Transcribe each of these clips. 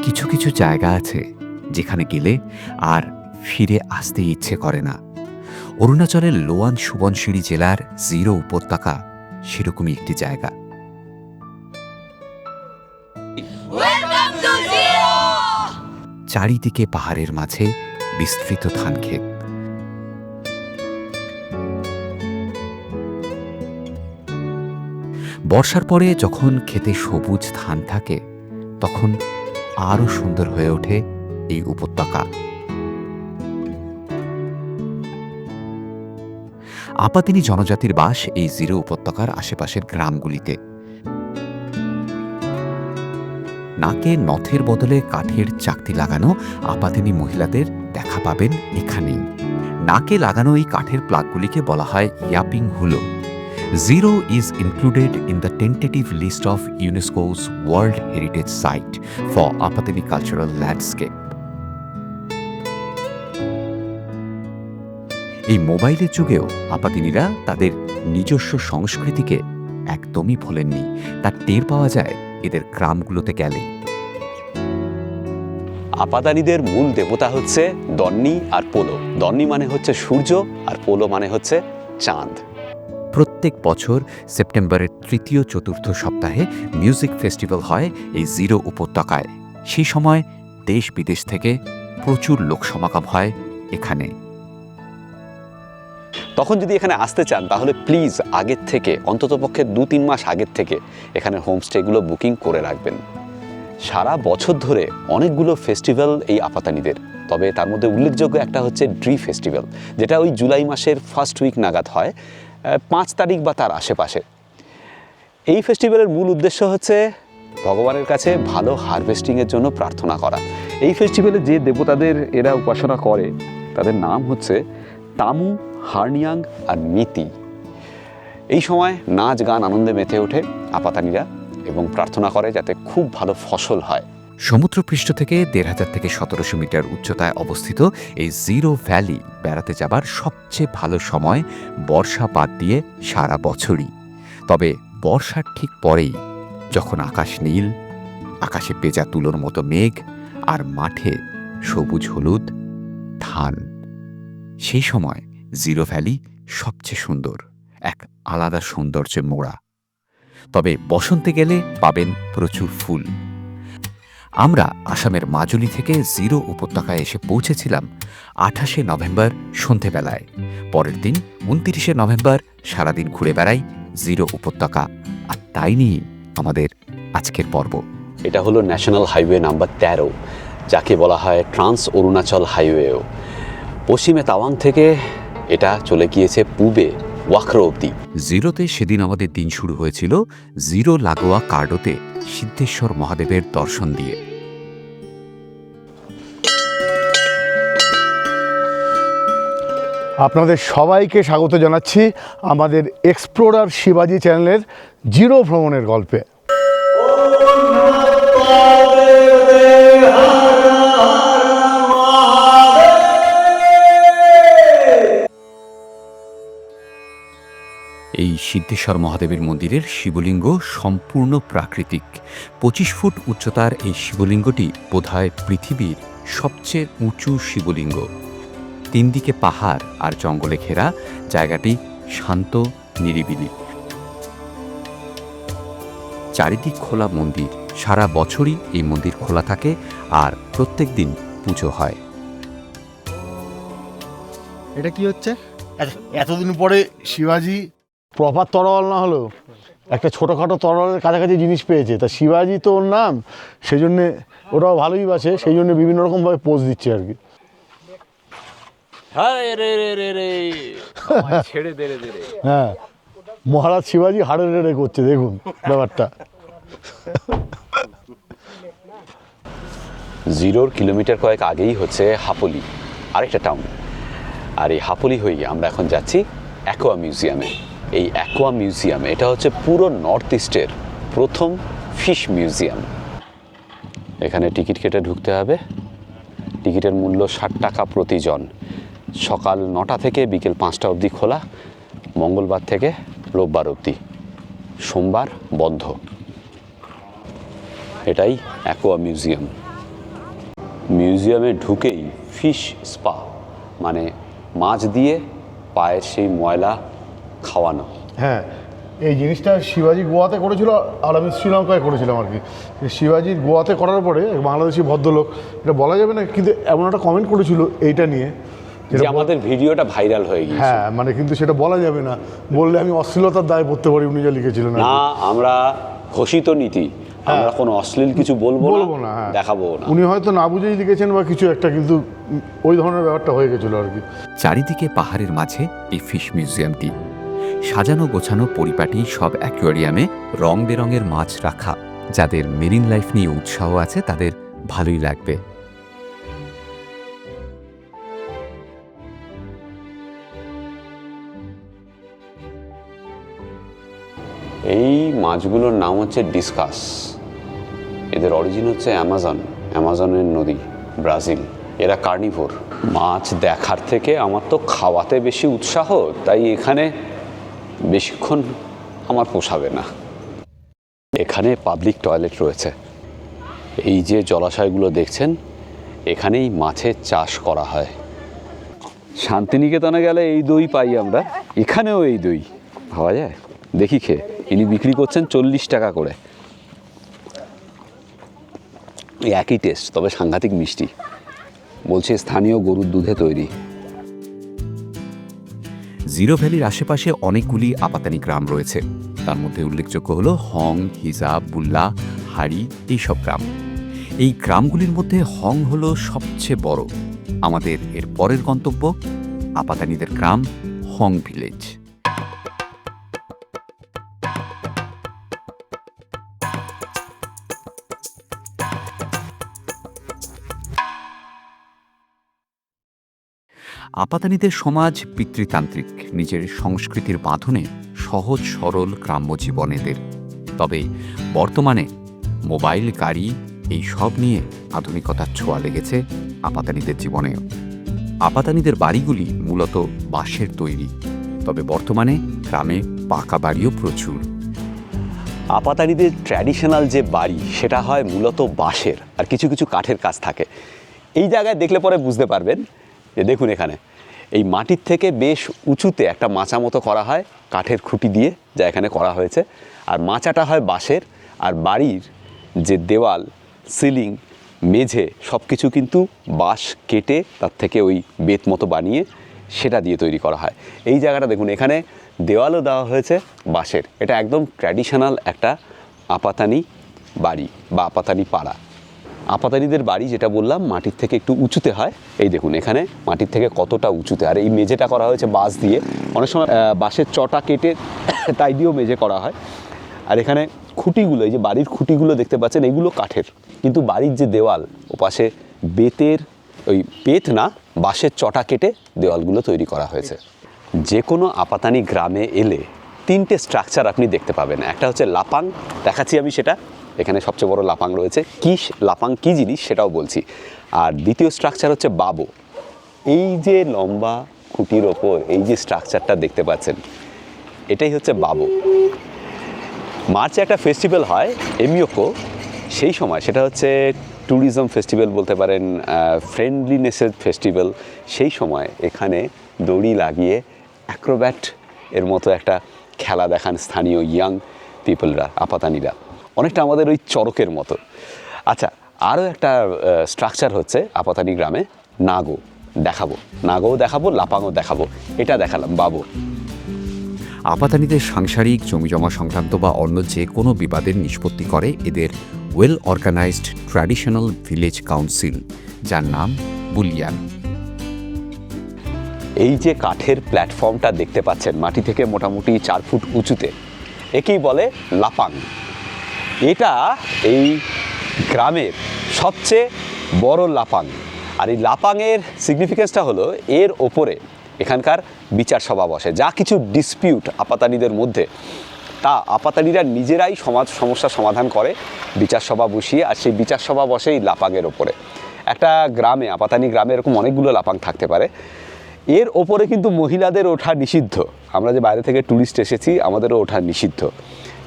কিছু কিছু জায়গা আছে যেখানে গেলে আর ফিরে আসতে ইচ্ছে করে না। অরুণাচলের লোয়ান সুবনশিরি জেলার জিরো উপত্যকা সেরকমই একটি জায়গা। চারিদিকে পাহাড়ের মাঝে বিস্তৃত ধানক্ষেত। বর্ষার পরে যখন ক্ষেতে সবুজ ধান থাকে তখন আরও সুন্দর হয়ে ওঠে এই উপত্যকা। আপাতিনি জনজাতির বাস এই জিরো উপত্যকার আশেপাশের গ্রামগুলিতে। নাকে নথের বদলে কাঠের চাকতি লাগানো আপাতিনি মহিলাদের দেখা পাবেন এখানেই। নাকে লাগানো এই কাঠের প্লাগগুলিকে বলা হয় yapping হুলো। Zero is included in the tentative list of UNESCO's World Heritage Site for Apatini Cultural Landscape. এই মোবাইলের যুগেও আপাতিনিরা তাদের নিজস্ব সংস্কৃতিকে একদমই ভোলেননি। তার টের পাওয়া যায় এদের গ্রামগুলোতে গেলেই। আপাতানিদের মূল দেবতা হচ্ছে দন্নি আর পোলো। দন্নি মানে হচ্ছে সূর্য আর পোলো মানে হচ্ছে চাঁদ। প্রত্যেক বছর সেপ্টেম্বরের তৃতীয় চতুর্থ সপ্তাহে মিউজিক ফেস্টিভ্যাল হয় এই জিরো উপত্যকায়। সেই সময় দেশ বিদেশ থেকে প্রচুর লোক সমাগম হয় এখানে। তখন যদি এখানে আসতে চান তাহলে প্লিজ আগের থেকে, অন্ততপক্ষে 2-3 মাস আগের থেকে এখানে হোমস্টেগুলো বুকিং করে রাখবেন। সারা বছর ধরে অনেকগুলো ফেস্টিভ্যাল এই আপাতানিদের, তবে তার মধ্যে উল্লেখযোগ্য একটা হচ্ছে ড্রি ফেস্টিভ্যাল, যেটা ওই জুলাই মাসের ফার্স্ট উইক নাগাদ হয়, 5 তারিখ বা তার আশেপাশে। এই ফেস্টিভ্যালের মূল উদ্দেশ্য হচ্ছে ভগবানের কাছে ভালো হারভেস্টিংয়ের জন্য প্রার্থনা করা। এই ফেস্টিভ্যালে যে দেবতাদের এরা উপাসনা করে তাদের নাম হচ্ছে তামু, হার্নিয়াং আর মিতি। এই সময় নাচ গান আনন্দে মেতে ওঠে আপাতানিরা এবং প্রার্থনা করে যাতে খুব ভালো ফসল হয়। সমুদ্রপৃষ্ঠ থেকে 1500 থেকে 1700 মিটার উচ্চতায় অবস্থিত এই জিরো ভ্যালি বেড়াতে যাবার সবচেয়ে ভালো সময় বর্ষা বাদ দিয়ে সারা বছরই। তবে বর্ষার ঠিক পরেই, যখন আকাশ নীল, আকাশে পেঁজা তুলোর মতো মেঘ আর মাঠে সবুজ হলুদ ধান, সেই সময় জিরো ভ্যালি সবচেয়ে সুন্দর, এক আলাদা সৌন্দর্যে মোড়া। তবে বসন্তে গেলে পাবেন প্রচুর ফুল। আমরা আসামের মাজুলি থেকে জিরো উপত্যকায় এসে পৌঁছেছিলাম 28শে নভেম্বর সন্ধেবেলায়। পরের দিন 29শে নভেম্বর সারাদিন ঘুরে বেড়াই জিরো উপত্যকা। আর তাই নিয়ে আমাদের আজকের পর্ব। এটা হলো ন্যাশনাল হাইওয়ে নাম্বার 13, যাকে বলা হয় ট্রান্স অরুণাচল হাইওয়েও। পশ্চিমে তাওয়াং থেকে এটা চলে গিয়েছে পূবে ওয়াখরো অবধি। জিরোতে সেদিন আমাদের দিন শুরু হয়েছিল জিরো লাগোয়া কার্ডোতে সিদ্ধেশ্বর মহাদেবের দর্শন দিয়ে। আপনাদের সবাইকে স্বাগত জানাচ্ছি আমাদের এক্সপ্লোরার শিবাজি চ্যানেলের জিরো ভ্রমণের গল্পে। এই সিদ্ধেশ্বর মহাদেবের মন্দিরের শিবলিঙ্গ সম্পূর্ণ প্রাকৃতিক। 25 ফুট উচ্চতার এই শিবলিঙ্গটি বোধহয় পৃথিবীর সবচেয়ে উঁচু শিবলিঙ্গ। 3 দিকে পাহাড় আর জঙ্গলে ঘেরা, জায়গাটি শান্ত নিরিবিলি। চারিদিক খোলা মন্দির। সারা বছরই এই মন্দির খোলা থাকে আর প্রত্যেক দিন পুজো হয়। এটা কি হচ্ছে? এতদিন পরে শিবাজি প্রপার তরোয়াল না হলো একটা ছোটোখাটো তরোয়ালের কাছাকাছি জিনিস পেয়েছে, তা শিবাজি তো ওর নাম, সেই জন্যে ওরাও ভালোই বাসে, সেই জন্য বিভিন্ন রকমভাবে পোজ দিচ্ছে আর কি। হ্যাঁ, মহারাজ শিবাজি হাড়ে রেড়ে করছে, দেখুন ব্যাপারটা। জিরোর কিলোমিটার কয়েক আগেই হচ্ছে হাপলি, আরেকটা টাউন। আর এই হাপলি হয়ে আমরা এখন যাচ্ছি অ্যাকোয়া মিউজিয়ামে। এই অ্যাকোয়া মিউজিয়াম এটা হচ্ছে পুরো নর্থ ইস্টের প্রথম ফিশ মিউজিয়াম। এখানে টিকিট কেটে ঢুকতে হবে। টিকিটের মূল্য 60 টাকা প্রতিজন। সকাল 9টা থেকে বিকেল 5টা অবধি খোলা, মঙ্গলবার থেকে রোববার অবধি, সোমবার বন্ধ। এটাই অ্যাকোয়া মিউজিয়াম। মিউজিয়ামে ঢুকেই ফিশ স্পা, মানে মাছ দিয়ে পায়ের সেই ময়লা খাওয়ানো। হ্যাঁ, এই জিনিসটা শিবাজি গোয়াতে করেছিল আর আমি শ্রীলঙ্কায় করেছিলাম আর কি। শিবাজির গোয়াতে করার পরে বাংলাদেশি ভদ্রলোক, এটা বলা যাবে না কিন্তু এমন একটা কমেন্ট করেছিল এইটা নিয়ে, যে আমাদের ভিডিওটা ভাইরাল হয়ে গিয়েছে। হ্যাঁ মানে কিন্তু সেটা বলা যাবে না, বললে আমি অশ্লীলতার দায় পড়তে পারি উনি যা লিখেছিলেন। না, আমরা ঘোষিত নীতি, আমরা কোনো অশ্লীল কিছু বলবো না, হ্যাঁ দেখাবো না। উনি হয়তো না বুঝেই লিখেছেন বা কিছু একটা, কিন্তু ওই ধরনের ব্যাপারটা হয়ে গেছিল আর কি। চারিদিকে পাহাড়ের মাঝে এই ফিশ মিউজিয়ামটি, সাজানো গোছানো পরিপাটি সব অ্যাকোয়ারিয়ামে রং বেরঙের মাছ রাখা। যাদের মেরিন লাইফ নিয়ে উৎসাহ আছে তাদের ভালোই লাগবে। এই মাছগুলোর নাম হচ্ছে ডিসকাস। এদের অরিজিন হচ্ছে অ্যামাজনের নদী, ব্রাজিল। এরা কার্নিভোর। মাছ দেখার থেকে আমার তো খাওয়াতে বেশি উৎসাহ, তাই এখানে বেশিক্ষণ আমার পোষাবে না। এখানে পাবলিক টয়লেট রয়েছে। এই যে জলাশয়গুলো দেখছেন, এখানেই মাছের চাষ করা হয়। শান্তিনিকেতনে গেলে এই দই পাই আমরা, এখানেও এই দই পাওয়া যায়। দেখি খেয়ে, ইনি বিক্রি করছেন 40 টাকা করে। এই একই টেস্ট, তবে সাংঘাতিক মিষ্টি। বলছে স্থানীয় গরুর দুধে তৈরি। জিরো ভ্যালির আশেপাশে অনেকগুলি আপাতানি গ্রাম রয়েছে। তার মধ্যে উল্লেখযোগ্য হল হং, হিজাব, বুল্লা, হাড়ি, এইসব গ্রাম। এই গ্রামগুলির মধ্যে হং হল সবচেয়ে বড়। আমাদের এর পরের গন্তব্য আপাতানিদের গ্রাম হং ভিলেজ। আপাতানিদের সমাজ পিতৃতান্ত্রিক, নিজের সংস্কৃতির বাঁধনে সহজ সরল গ্রাম্য জীবন এদের। তবে বর্তমানে মোবাইল, গাড়ি এই সব নিয়ে আধুনিকতার ছোঁয়া লেগেছে আপাতানিদের জীবনেও। আপাতানিদের বাড়িগুলি মূলত বাঁশের তৈরি, তবে বর্তমানে গ্রামে পাকা বাড়িও প্রচুর। আপাতানিদের ট্র্যাডিশনাল যে বাড়ি সেটা হয় মূলত বাঁশের, আর কিছু কিছু কাঠের কাজ থাকে। এই জায়গায় দেখলে পরে বুঝতে পারবেন যে দেখুন এখানে এই মাটির থেকে বেশ উঁচুতে একটা মাচা মতো করা হয় কাঠের খুঁটি দিয়ে, যা এখানে করা হয়েছে। আর মাচাটা হয় বাঁশের, আর বাড়ির যে দেওয়াল, সিলিং, মেঝে সব কিছু কিন্তু বাঁশ কেটে তার থেকে ওই বেত মতো বানিয়ে সেটা দিয়ে তৈরি করা হয়। এই জায়গাটা দেখুন, এখানে দেওয়ালও দেওয়া হয়েছে বাঁশের। এটা একদম ট্র্যাডিশনাল একটা আপাতানি বাড়ি বা আপাতানি পাড়া। আপাতানিদের বাড়ি যেটা বললাম মাটির থেকে একটু উঁচুতে হয়। এই দেখুন এখানে মাটির থেকে কতটা উঁচুতে, আর এই মেঝেটা করা হয়েছে বাঁশ দিয়ে। অনেক সময় বাঁশের চটা কেটে তাই দিয়েও মেঝে করা হয়। আর এখানে খুঁটিগুলো, এই যে বাড়ির খুঁটিগুলো দেখতে পাচ্ছেন, এগুলো কাঠের, কিন্তু বাড়ির যে দেওয়াল ওপাশে বেতের, ওই বেত না বাঁশের চটা কেটে দেওয়ালগুলো তৈরি করা হয়েছে। যে কোনো আপাতানি গ্রামে এলে 3টে স্ট্রাকচার আপনি দেখতে পাবেন। একটা হচ্ছে লাপাং, দেখাচ্ছি আমি সেটা, এখানে সবচেয়ে বড় লাপাং রয়েছে। কি লাপাং কী জিনিস সেটাও বলছি। আর দ্বিতীয় স্ট্রাকচার হচ্ছে বাবো। এই যে লম্বা খুঁটির ওপর এই যে স্ট্রাকচারটা দেখতে পাচ্ছেন, এটাই হচ্ছে বাবো। মার্চে একটা ফেস্টিভ্যাল হয় এমিওকো, সেই সময় সেটা হচ্ছে ট্যুরিজম ফেস্টিভ্যাল বলতে পারেন, ফ্রেন্ডলিনেসের ফেস্টিভ্যাল। সেই সময় এখানে দড়ি লাগিয়ে অ্যাক্রোব্যাট এর মতো একটা খেলা দেখান স্থানীয় ইয়াং পিপলরা, আপাতানিরা, অনেকটা আমাদের ওই চড়কের মতো। আচ্ছা, আরও একটা স্ট্রাকচার হচ্ছে আপাতানি গ্রামে, নাগো দেখাবো, নাগোও দেখাবো, লাপাংও দেখাবো। এটা দেখালাম বাবু। আপাতানিদের সাংসারিক, জমিজমা সংক্রান্ত বা অন্য যে কোনো বিবাদের নিষ্পত্তি করে এদের well organised traditional village council, যার নাম বুলিয়ান। এই যে কাঠের প্ল্যাটফর্মটা দেখতে পাচ্ছেন মাটি থেকে মোটামুটি 4 ফুট উঁচুতে, একেই বলে লাপাং। এটা এই গ্রামের সবচেয়ে বড় লাপাং। আর এই লাপাংয়ের সিগনিফিকেন্সটা হলো এর ওপরে এখানকার বিচার সভা বসে। যা কিছু ডিসপিউট আপাতানিদের মধ্যে, তা আপাতানিরা নিজেরাই সমস্যা সমাধান করে বিচার সভা বসিয়ে। আর সেই বিচার সভা বসে এই লাপাংয়ের ওপরে। একটা গ্রামে, আপাতানি গ্রামে এরকম অনেকগুলো লাপাং থাকতে পারে। এর ওপরে কিন্তু মহিলাদের ওঠা নিষিদ্ধ। আমরা যে বাইরে থেকে ট্যুরিস্ট এসেছি, আমাদেরও ওঠা নিষিদ্ধ,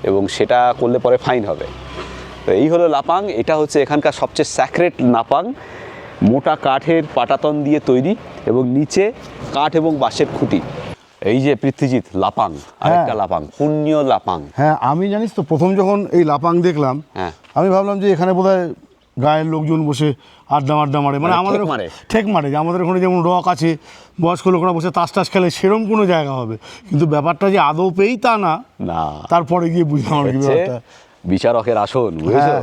এবং সেটা করলে পরে ফাইন হবে। তো এই হলো লাপাং। এটা হচ্ছে এখানকার সবচেয়ে স্যাক্রেড লাপাং। মোটা কাঠের পাটাতন দিয়ে তৈরি এবং নিচে কাঠ এবং বাঁশের খুঁটি। এই যে পৃথ্বীজিৎ, লাপাং, আরেকটা লাপাং, পুণ্য লাপাং। হ্যাঁ, আমি জানিস তো প্রথম যখন এই লাপাং দেখলাম, হ্যাঁ, আমি ভাবলাম যে এখানে বোধহয় গায়ের লোকজন বসে আড্ডা মারে, মানে আমাদের ঠেক মারে, যে আমাদের ওখানে যেমন রক আছে, বয়স্ক লোকরা বসে তাস টাস খেলে, সেরকম কোনো জায়গা হবে, কিন্তু ব্যাপারটা যে আদৌ পেয়েই তা না, তারপরে গিয়ে বুঝলাম আর কি ব্যাপারটা। বিচারকের আসন, বুঝেছো?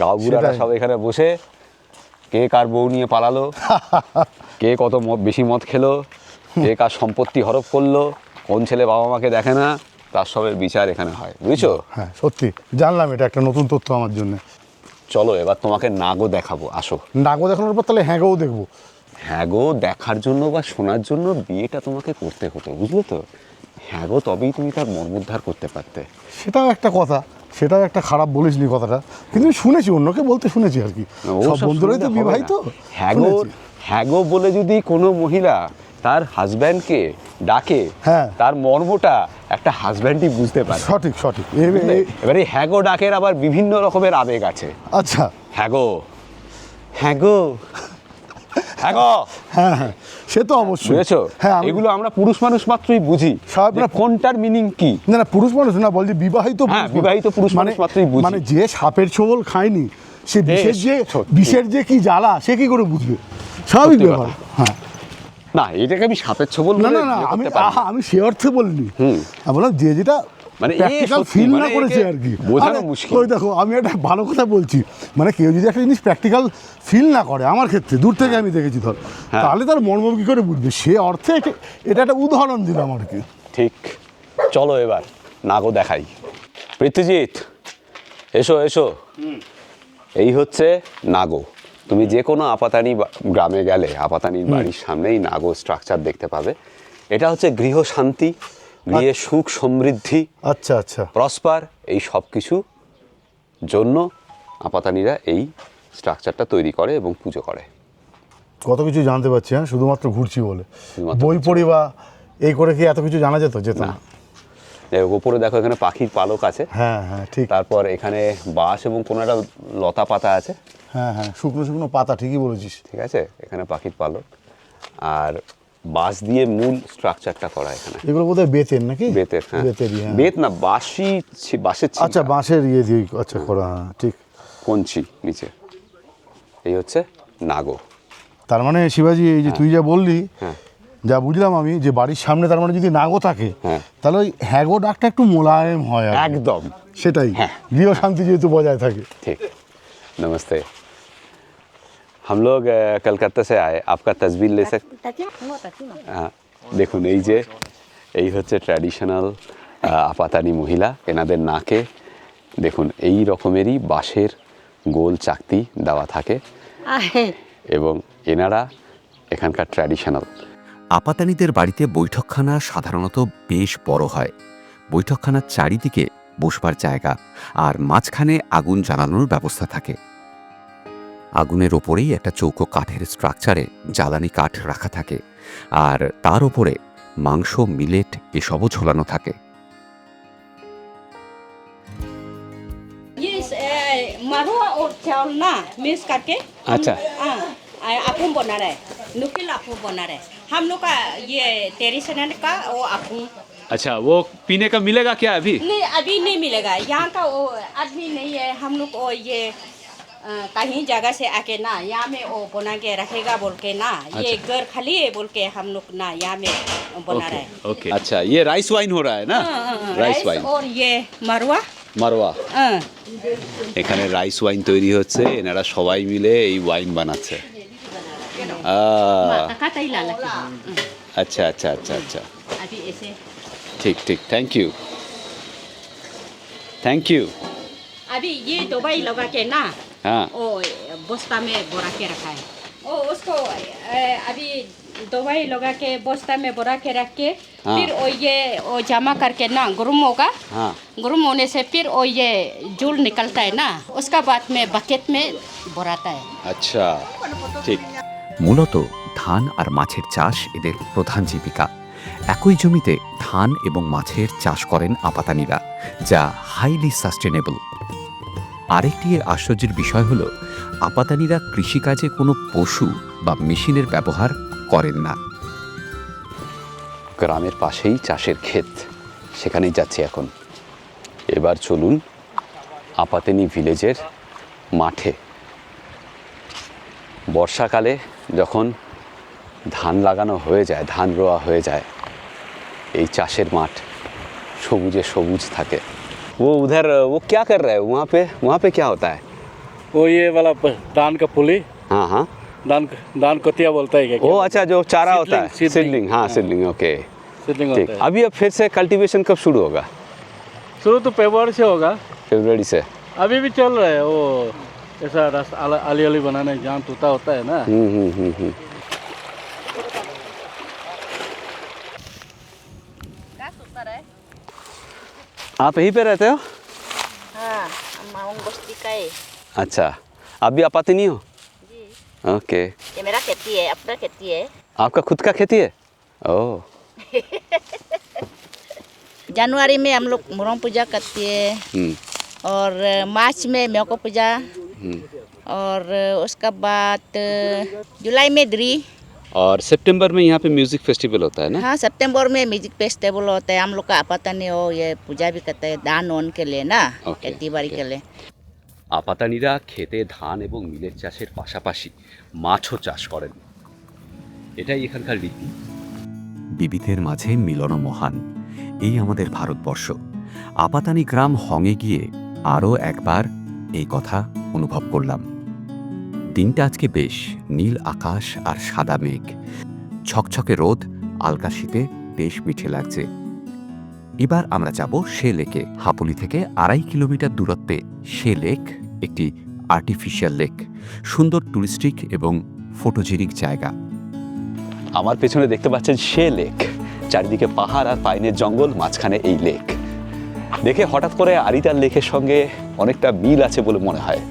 গাঁও বুড়ারা সব এখানে বসে কে কার বউ নিয়ে পালালো, কে কত বেশি মদ খেলো, কে কার সম্পত্তি হরপ করলো, কোন ছেলে বাবা মাকে দেখে না, তার সবের বিচার এখানে হয়, বুঝেছো? হ্যাঁ, সত্যি জানলাম, এটা একটা নতুন তথ্য আমার জন্য। চলো এবার তোমাকে নাগো দেখাবো, আসো। নাগো দেখানোর পর তাহলে হ্যাগোও দেখবো। হ্যাগো দেখার জন্য বা শোনার জন্য বিয়েটা তোমাকে করতে হতো, বুঝলে তো? হ্যাগো তবেই তুমি তার মর্মোদ্ধার করতে পারতে। সেটাও একটা কথা, সেটাও একটা খারাপ বলিসনি কথাটা, কিন্তু আমি শুনেছি, অন্যকে বলতে শুনেছি আর কি, সব বন্ধুরাই তো বিবাহিত। হ্যাগো বলে যদি কোনো মহিলা তার হাজব্যান্ডকে ডাকে, হ্যাঁ, তার মর্মটা একটা হাজব্যান্ডই বুঝতে পারে। সঠিক সঠিক। এবারে হ্যাগো ডাকের আবার বিভিন্ন রকমের আবেগ আছে। আচ্ছা, হ্যাগো হ্যাগো হ্যাগো, হ্যাঁ হ্যাঁ, সে তো অবশ্যই, বুঝেছো? হ্যাঁ, এগুলো আমরা পুরুষ মানুষ মাত্রই বুঝি, কোনটার মিনিং কি। না না, পুরুষ মানুষ না, বলছি বিবাহিত, বিবাহিত পুরুষ মানুষ মাত্রই বুঝি। মানে যে সাপের ছোবল খায়নি, সে বিষের যে কি জ্বালা, সে কি করে বুঝবে? স্বাভাবিক ব্যাপার। হ্যাঁ, না, এটাকে আমি সাপের ছোবল না না না, আমি সে অর্থে বলিনি, বললাম যে যেটা মানে প্র্যাকটিক্যাল ফিল না করেছে আর কি, বোঝানো মুশকিল। ওই দেখো, আমি একটা ভালো কথা বলছি, মানে কেউ যদি একটা জিনিস প্র্যাকটিক্যাল ফিল না করে, আমার ক্ষেত্রে দূর থেকে আমি দেখেছি ধর, তাহলে তার মর্ম কি করে বুঝবে? সে অর্থে এটা একটা উদাহরণ দিলাম আর কি। ঠিক, চলো এবার নাগো দেখাই। পৃথ্বীজিৎ, এসো এসো। এই হচ্ছে নাগো। তুমি যে কোনো আপাতানি গ্রামে গেলে আপাতানির বাড়ির সামনেই নাগো স্ট্রাকচার দেখতে পাবে। এটা হচ্ছে গৃহ শান্তি, গৃহে সুখ সমৃদ্ধি, আচ্ছা আচ্ছা, প্রসপার, এই সব কিছু জন্য আপাতানিরা এই স্ট্রাকচারটা তৈরি করে এবং পুজো করে। কত কিছু জানতে পারছি, হ্যাঁ, শুধুমাত্র ঘুরছি বলে। বই পড়ি বা এই করে কি এত কিছু জানা যেত না? ওপরে দেখো, এখানে পাখির পালক আছে। হ্যাঁ হ্যাঁ, ঠিক। তারপর এখানে বাঁশ এবং কোনো একটা লতা পাতা আছে। হ্যাঁ হ্যাঁ, শুকনো শুকনো পাতা, ঠিকই বলেছিস। ঠিক আছে, এখানে পাখির পালক আর বাঁশ দিয়ে মূল স্ট্রাকচারটা করা। এখানে এগুলো বোধহয় বেতের নাকি? বেতের, হ্যাঁ। বেতেরই, হ্যাঁ। বেত না, বাঁশের। আচ্ছা, বাঁশের ইয়ে দিয়ে আচ্ছা করা, ঠিক। কঞ্চি নিচে। এই হচ্ছে নাগো। তার মানে শিবাজি, এই যে তুই যা বললি, যা বুঝলাম আমি, যে বাড়ির সামনে তার মানে যদি নাগো থাকে, তাহলে ওই হ্যাগো ডাকটা একটু মোলায়েম হয়। একদম সেটাই, গৃহ শান্তি যেহেতু বজায় থাকে। ঠিক। नमस्ते, हम लोग कलकत्ता से आए, आपका तस्वीर ले सकते? हाँ, দেখুন, এই হচ্ছে ট্র্যাডিশনাল আপাতানি মহিলা। এনাদের নাকে দেখুন এই রকমেরই বাঁশের গোল চাকতি দেওয়া থাকে এবং এনারা এখানকার ট্র্যাডিশনাল। আপাতানিদের বাড়িতে বৈঠকখানা সাধারণত বেশ বড় হয়। বৈঠকখানার চারিদিকে বসবার জায়গা আর মাঝখানে আগুন জ্বালানোর ব্যবস্থা থাকে। আগুনের ওপরেই একটা চৌকো কাঠের স্ট্রাকচারে জ্বালানি কাঠ রাখা থাকে, আর তার ওপরে মাংস, মিলেট এসবও ঝোলানো থাকে। मारुआ और चावल ना मिक्स करके, अच्छा, आपू बना रहे, नुकील आपू बना रहे। हम लोग का ये ट्रेडिशनल का वो आपू। अच्छा, वो पीने का मिलेगा क्या अभी? नहीं, अभी नहीं मिलेगा, यहाँ का वो आदमी नहीं है। हम लोग वो ये कहीं जगह से आके ना यहाँ में वो बना के रखेगा बोल के ना, ये घर खाली है बोल के हम लोग ना यहाँ में बना रहे। ओके, अच्छा, ये राइस वाइन हो रहा है ना? राइस वाइन और ये मारुआ মারওয়া। এখানে রাইস ওয়াইন তৈরি হচ্ছে, এনারা সবাই মিলে এই ওয়াইন বানাচ্ছে। আচ্ছা আচ্ছা আচ্ছা আচ্ছা, ঠিক ঠিক, থ্যাংক ইউ থ্যাংক ইউ। अभी ये दवाई लगा के ना, हाँ, ओ बस्ता में बोरा के रखा है। ओ उसको अभी दवाई लगा के बस्ता में बोरा के रख के, फिर वो जमा करके ना गर्म होगा। हाँ, गर्म होने से फिर वो ये जूल निकलता है ना, उसका बाद में बकेट में भराता है। अच्छा, ঠিক। মূলত ধান আর মাছের চাষ এদের প্রধান জীবিকা। একই জমিতে ধান এবং মাছের চাষ করেন আপাতানিরা, যা হাইলি সাস্টেনেবল। আরেকটি আশ্চর্যের বিষয় হলো আপাতানিরা কৃষিকাজে কোনো পশু বা মেশিনের ব্যবহার করেন না। গ্রামের পাশেই চাষের ক্ষেত, সেখানেই যাচ্ছি এখন। এবার চলুন আপাতানি ভিলেজের মাঠে। বর্ষাকালে যখন ধান লাগানো হয়ে যায়, ধান রোয়া হয়ে যায়, এই চাষের মাঠ সবুজে সবুজ থাকে। वो उधर वो क्या कर रहा है वहाँ पे क्या होता है? वो ये वाला धान का पुली, हाँ हाँ, धान कतिया बोलता है क्या? वो अच्छा जो चारा होता है, सीडलिंग। सीडलिंग, हाँ सीडलिंग, ओके सीडलिंग ठीक। होता है। अभी अब फिर से कल्टीवेशन कब शुरू होगा? शुरू तो फरवरी से होगा, फरवरी से। अभी भी चल रहा है। वो ऐसा रास्ता आली आली बनाने जहाँ तोता होता है ना, आप यहीं पे रहते हो? हाँ, माउंट बस्ती का है अच्छा, आप भी आपाती नहीं हो? जी। ओके, ये मेरा खेती है, अपना खेती है। आपका खुद का खेती है? ओह, जनवरी में हम लोग मुरम पूजा करते हैं और मार्च में म्योको पूजा और उसका बाद जुलाई में द्री। और सितंबर में यहाँ पे म्यूजिक फेस्टिवल होता है ना? हाँ, सितंबर में म्यूजिक फेस्टिवल होता है। हम लोग का आपातानी हो ये पूजा भी करते हैं दान वान के लिए ना, Okay, खेती बाड़ी के लिए। আপাতানিরা খেতে ধান এবং মিলের চাষের পাশাপাশি মাছও চাষ করেন, এটাই এখানকার রীতি। বিবিধের মাঝে মিলন মহান, এই আমাদের ভারতবর্ষ। আপাতানি গ্রাম হংয়ে গিয়ে আরও একবার এই কথা অনুভব করলাম। দিনটা আজকে বেশ, নীল আকাশ আর সাদা মেঘ, ছকছকে রোদ, আলগা শীতে বেশ মিঠে লাগছে। এবার আমরা যাব সে লেকে। হাপুলি থেকে 2.5 কিলোমিটার দূরত্বে সে লেক একটি আর্টিফিশিয়াল লেক, সুন্দর টুরিস্টিক এবং ফটোজেনিক জায়গা। আমার পেছনে দেখতে পাচ্ছেন সে লেক, চারিদিকে পাহাড় আর পাইনের জঙ্গল, মাঝখানে এই লেক। দেখে হঠাৎ করে আরিতার লেকের সঙ্গে অনেকটা মিল আছে বলে মনে হয়।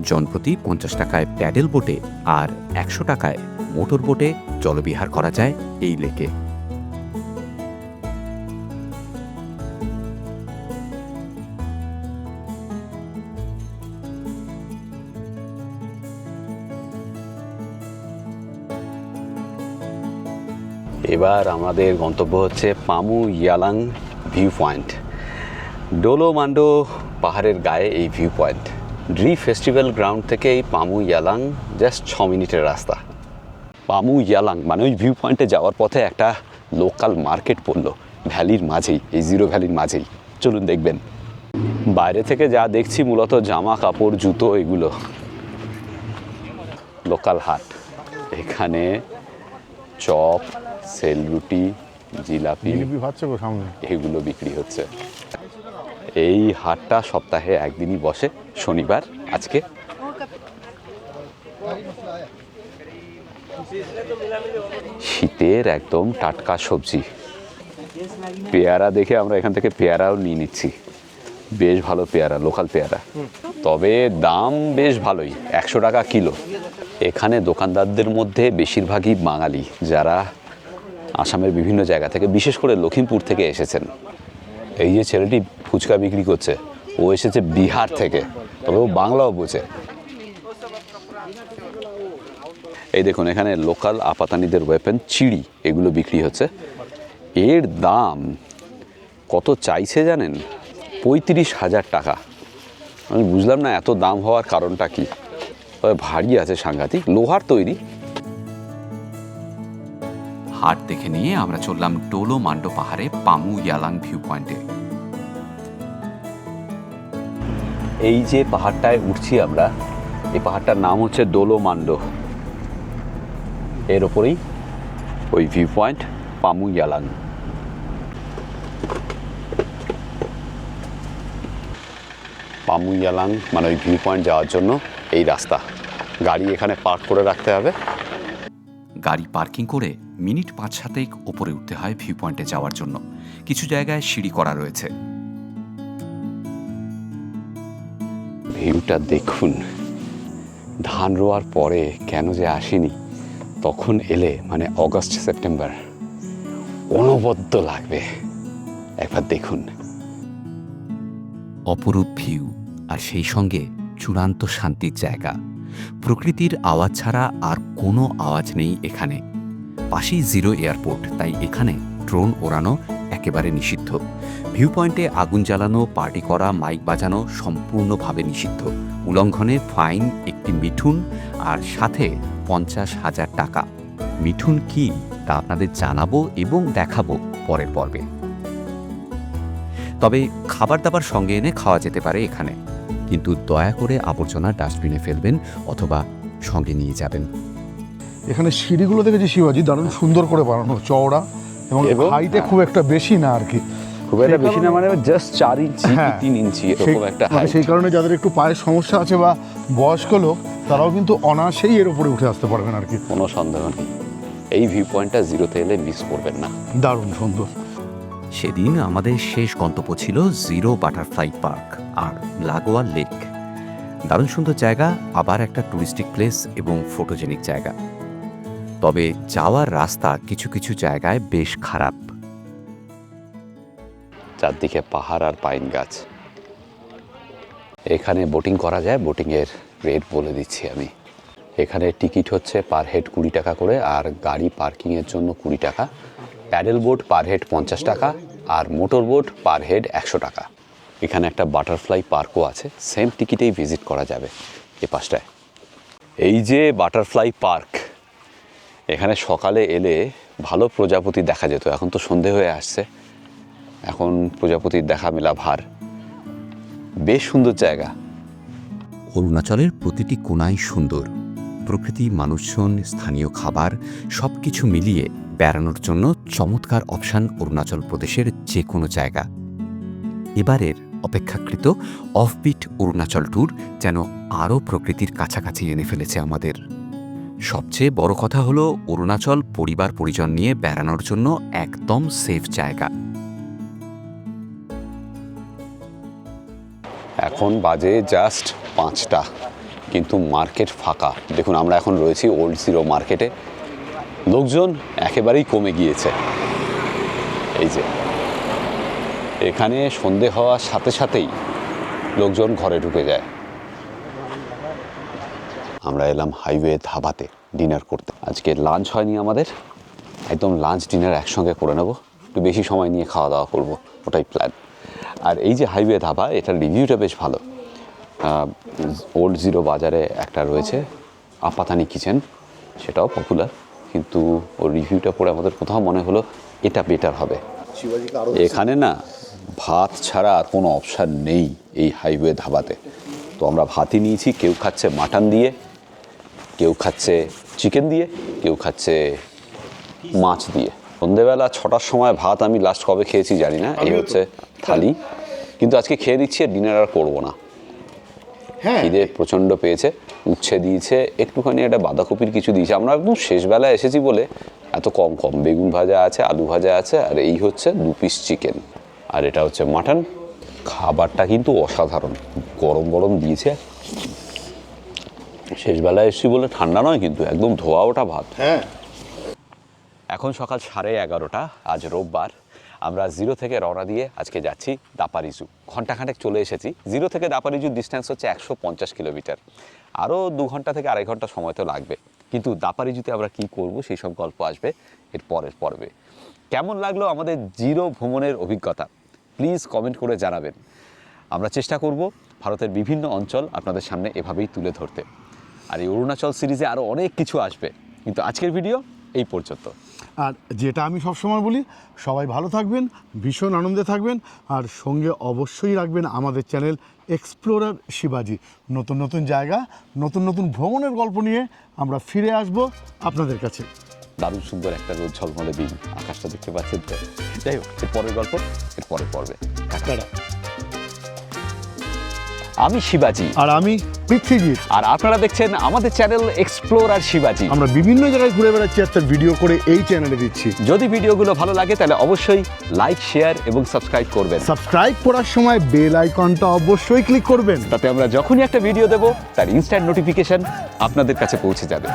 জনপ্রতি 50 টাকায় প্যাডেল বোটে আর 100 টাকায় মোটর বোটে জলবিহার করা যায় এই লেকে। এবার আমাদের গন্তব্য হচ্ছে পামু ইয়ালাং ভিউ পয়েন্ট। ডোলো মান্ডো পাহাড়ের গায়ে এই ভিউ পয়েন্ট। ড্রি ফেস্টিভ্যাল গ্রাউন্ড থেকে এই পামু ইয়ালাং জাস্ট 6 মিনিটের রাস্তা। পামু ইয়ালাং মানে ওই ভিউ পয়েন্টে যাওয়ার পথে একটা লোকাল মার্কেট পড়লো, ভ্যালির মাঝেই, এই জিরো ভ্যালির মাঝেই। চলুন দেখবেন। বাইরে থেকে যা দেখছি মূলত জামা কাপড় জুতো এগুলো। লোকাল হাট, এখানে চপ, সেলরুটি, জিলাপি ভাবছে গো সামনে এগুলো বিক্রি হচ্ছে। এই হাটটা সপ্তাহে একদিনই বসে, শনিবার। আজকে শীতের একদম টাটকা সবজি। পেয়ারা দেখে আমরা এখান থেকে পেয়ারাও নিয়ে নিচ্ছি, বেশ ভালো পেয়ারা, লোকাল পেয়ারা, তবে দাম বেশ ভালোই, 100 টাকা কিলো। এখানে দোকানদারদের মধ্যে বেশিরভাগই বাঙালি, যারা আসামের বিভিন্ন জায়গা থেকে, বিশেষ করে লখিমপুর থেকে এসেছেন। এই যে ছেলেটি ফুচকা বিক্রি করছে, ও এসেছে বিহার থেকে, তবে ও বাংলাও বোঝে। এই দেখুন, এখানে লোকাল আপাতানিদের ওয়েপেন, চিড়ি, এগুলো বিক্রি হচ্ছে। এর দাম কত চাইছে জানেন? 35,000 টাকা। আমি বুঝলাম না এত দাম হওয়ার কারণটা কি। তবে ভারী আছে সাংঘাতিক, লোহার তৈরি। হাট দেখে নিয়ে আমরা চললাম ডোলো মান্ডো পাহাড়ে পামু ইয়ালাং ভিউ পয়েন্টে। এই যে পাহাড়টায় উঠছি আমরা, এই পাহাড়টার নাম হচ্ছে ডোলো মান্ডো। এর ওপরেই ওই ভিউ পয়েন্ট পামু ইয়ালাং। পামু ইয়ালাং মানে ওই ভিউ পয়েন্ট যাওয়ার জন্য এই রাস্তা। গাড়ি এখানে পার্ক করে রাখতে হবে। গাড়ি পার্কিং করে মিনিট 5-7 উপরে উঠতে হয় ভিউ পয়েন্টে যাওয়ার জন্য। কিছু জায়গায় সিঁড়ি করা রয়েছে। ভিউটা দেখুন। ধান রোয়ার পরে কেন যে আসিনি, তখন এলে মানে অগস্ট সেপ্টেম্বর, অনবদ্য লাগবে। একবার দেখুন। অপরূপ ভিউ আর সেই সঙ্গে চূড়ান্ত শান্তির জায়গা। প্রকৃতির আওয়াজ ছাড়া আর কোনো আওয়াজ নেই এখানে। পাশেই জিরো এয়ারপোর্ট, তাই এখানে ড্রোন ওড়ানো একেবারে নিষিদ্ধ। ভিউ পয়েন্টে আগুন জ্বালানো, পার্টি করা, মাইক বাজানো সম্পূর্ণভাবে নিষিদ্ধ। উল্লঙ্ঘনে ফাইন, একটি মিঠুন আর সাথে 50,000 টাকা। মিঠুন কি তা আপনাদের জানাবো এবং দেখাবো পরের পর্বে। তবে খাবার দাবার সঙ্গে এনে খাওয়া যেতে পারে এখানে, কিন্তু দয়া করে আবর্জনা ডাস্টবিনে ফেলবেন অথবা সঙ্গে নিয়ে যাবেন। এখানে সিঁড়িগুলো দেখেছি শিবাজি, দারুণ সুন্দর করে বানানো, চওড়া এবং এবং- হাইটে খুব একটা বেশি না আর কি। খুব একটা বেশি না, মানে জাস্ট 4 ইঞ্চি কি হ্যাঁ। 3 ইঞ্চি এরকম একটা মানে হাইট। সেই কারণে যাদের একটু পায়ের সমস্যা আছে বা বয়স্ক লোক, তারাও কিন্তু অনায়াসেই এর উপরে উঠে আসতে পারবেন আর কি। কোনো সন্দেহ নেই, এই ভিউ পয়েন্টটা জিরোতে এলে মিস করবেন না। দারুণ সুন্দর। সেদিন আমাদের শেষ গন্তব্য ছিল জিরো বাটারফ্লাই পার্ক আর লাগোয়া লেক। দারুণ সুন্দর জায়গা, আবার একটা টুরিস্টিক প্লেস এবং ফটোজেনিক জায়গা। তবে যাওয়ার রাস্তা কিছু কিছু জায়গায় বেশ খারাপ। চারদিকে পাহাড় আর পাইন গাছ। এখানে বোটিং করা যায়, বোটিংয়ের রেট বলে দিচ্ছি আমি। এখানে টিকিট হচ্ছে পার হেড 20 টাকা করে, আর গাড়ি পার্কিংয়ের জন্য 20 টাকা। প্যাডেল বোট পার হেড 50 টাকা, আর মোটর বোট পার হেড 100 টাকা। এখানে একটা বাটারফ্লাই পার্কও আছে, সেম টিকিটেই ভিজিট করা যাবে এ পাশটায়। এই যে বাটারফ্লাই পার্ক, এখানে সকালে এলে ভালো প্রজাপতি দেখা যেত। এখন তো সন্ধে হয়ে আসছে, এখন প্রজাপতির দেখা মেলা ভার। বেশ সুন্দর জায়গা। অরুণাচলের প্রতিটি কোণাই সুন্দর। প্রকৃতি, মানুষজন, স্থানীয় খাবার সব কিছু মিলিয়ে বেড়ানোর জন্য চমৎকার অপশান অরুণাচল প্রদেশের যে কোনো জায়গা। এবারের অপেক্ষাকৃত অফবিট অরুণাচল ট্যুর যেন আরও প্রকৃতির কাছাকাছি এনে ফেলেছে আমাদের। সবচেয়ে বড় কথা হলো অরুণাচল পরিবার পরিজন নিয়ে বেড়ানোর জন্য একদম সেফ জায়গা। এখন বাজে জাস্ট 5টা, কিন্তু মার্কেট ফাঁকা। দেখুন, আমরা এখন রয়েছি ওল্ড জিরো মার্কেটে। লোকজন একেবারেই কমে গিয়েছে। এই যে এখানে সন্ধে হওয়ার সাথে সাথেই লোকজন ঘরে ঢুকে যায়। আমরা এলাম হাইওয়ে ধাবাতে ডিনার করতে। আজকে লাঞ্চ হয়নি আমাদের, একদম লাঞ্চ ডিনার একসঙ্গে করে নেব, একটু বেশি সময় নিয়ে খাওয়া দাওয়া করব, ওটাই প্ল্যান। আর এই যে হাইওয়ে ধাবা, এটার রিভিউটা বেশ ভালো। ওল্ড জিরো বাজারে একটা রয়েছে আপাতানি কিচেন, সেটাও পপুলার, কিন্তু ওর রিভিউটা পড়ে আমাদের কোথাও মনে হলো এটা বেটার হবে। এখানে না ভাত ছাড়া আর কোনো অপশান নেই এই হাইওয়ে ধাবাতে। তো আমরা ভাতই নিয়েছি, কেউ খাচ্ছে মাটন দিয়ে, কেউ খাচ্ছে চিকেন দিয়ে, কেউ খাচ্ছে মাছ দিয়ে। সন্ধেবেলা 6টার সময় ভাত আমি লাস্ট কবে খেয়েছি জানি না, এই হচ্ছে থালি। কিন্তু আজকে খেয়ে দিচ্ছি, ডিনার আর করবো না। খিদে প্রচণ্ড পেয়েছে, উচ্ছে দিয়েছে, একটুখানি একটা বাঁধাকপির কিছু দিয়েছে। আমরা একদম শেষবেলা এসেছি বলে এত কম কম। বেগুন ভাজা আছে, আলু ভাজা আছে, আর এই হচ্ছে 2 পিস চিকেন, আর এটা হচ্ছে মাটন। খাবারটা কিন্তু অসাধারণ, গরম গরম দিয়েছে। শেষবেলায় এসেছি বলে ঠান্ডা নয়, কিন্তু একদম ধোয়া ওঠা ভাত। হ্যাঁ, এখন সকাল 11:30, আজ রোববার। আমরা জিরো থেকে রওনা দিয়ে আজকে যাচ্ছি দাপারিজু। ঘন্টাখানেক চলে এসেছি। জিরো থেকে দাপারিজুর ডিস্টেন্স হচ্ছে 150 কিলোমিটার। আরও 2 ঘন্টা থেকে 2.5 ঘন্টা সময় তো লাগবে। কিন্তু দাপারিজুতে আমরা কি করব সেই সব গল্প আসবে এর পরের পর্বে। কেমন লাগলো আমাদের জিরো ভ্রমণের অভিজ্ঞতা প্লিজ কমেন্ট করে জানাবেন। আমরা চেষ্টা করব ভারতের বিভিন্ন অঞ্চল আপনাদের সামনে এভাবেই তুলে ধরতে। আর এই অরুণাচল সিরিজে আরও অনেক কিছু আসবে, কিন্তু আজকের ভিডিও এই পর্যন্ত। আর যেটা আমি সবসময় বলি, সবাই ভালো থাকবেন, ভীষণ আনন্দে থাকবেন, আর সঙ্গে অবশ্যই রাখবেন আমাদের চ্যানেল এক্সপ্লোরার শিবাজি। নতুন নতুন জায়গা, নতুন নতুন ভ্রমণের গল্প নিয়ে আমরা ফিরে আসব আপনাদের কাছে। দারুণ সুন্দর একটা রোদ ঝলমলে দিন, আকাশটা দেখতে পাচ্ছেন তো। যাই হোক, এর পরের গল্প এর পরের পর্বে। আমি শিবাজি, আর আমি পৃথ্বীজিৎ। আর আপনারা দেখছেন আমাদের চ্যানেল এক্সপ্লোরার শিবাজি। আমরা বিভিন্ন জায়গায় ঘুরে বেড়াচ্ছি আর তার ভিডিও করে এই চ্যানেলে দিচ্ছি। যদি ভিডিওগুলো ভালো লাগে তাহলে অবশ্যই লাইক, শেয়ার এবং সাবস্ক্রাইব করবেন। সাবস্ক্রাইব করার সময় বেল আইকনটা অবশ্যই ক্লিক করবেন, তাতে আমরা যখনই একটা ভিডিও দেব তার ইনস্ট্যান্ট নোটিফিকেশন আপনাদের কাছে পৌঁছে যাবে।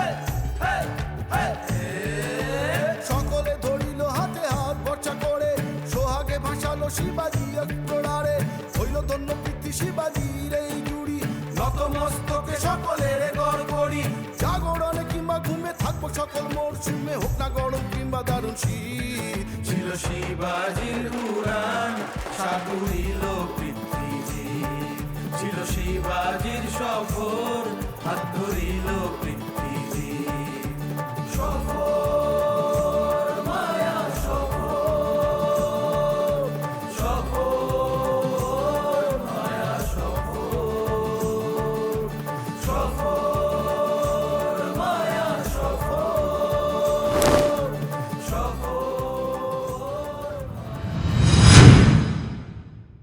সকলে ধরিল হাতে হাত ভরসা করে, সোহাগে ভাসালো শিবাজি অগ্রণারে হইল ধন্য পৃথ্বী শিবাজির এই জুড়ি নতমস্তকে সকলের গড় করি জাগরণে কিংবা ঘুমে থাকবো সকল মরশুমে হোক না গরম কিংবা দারুণ শীত ছিল শিবাজির উড়ান সাকুরিল পৃথিবী ছিল শিবাজির সফর হাত ধরিল পৃথিবী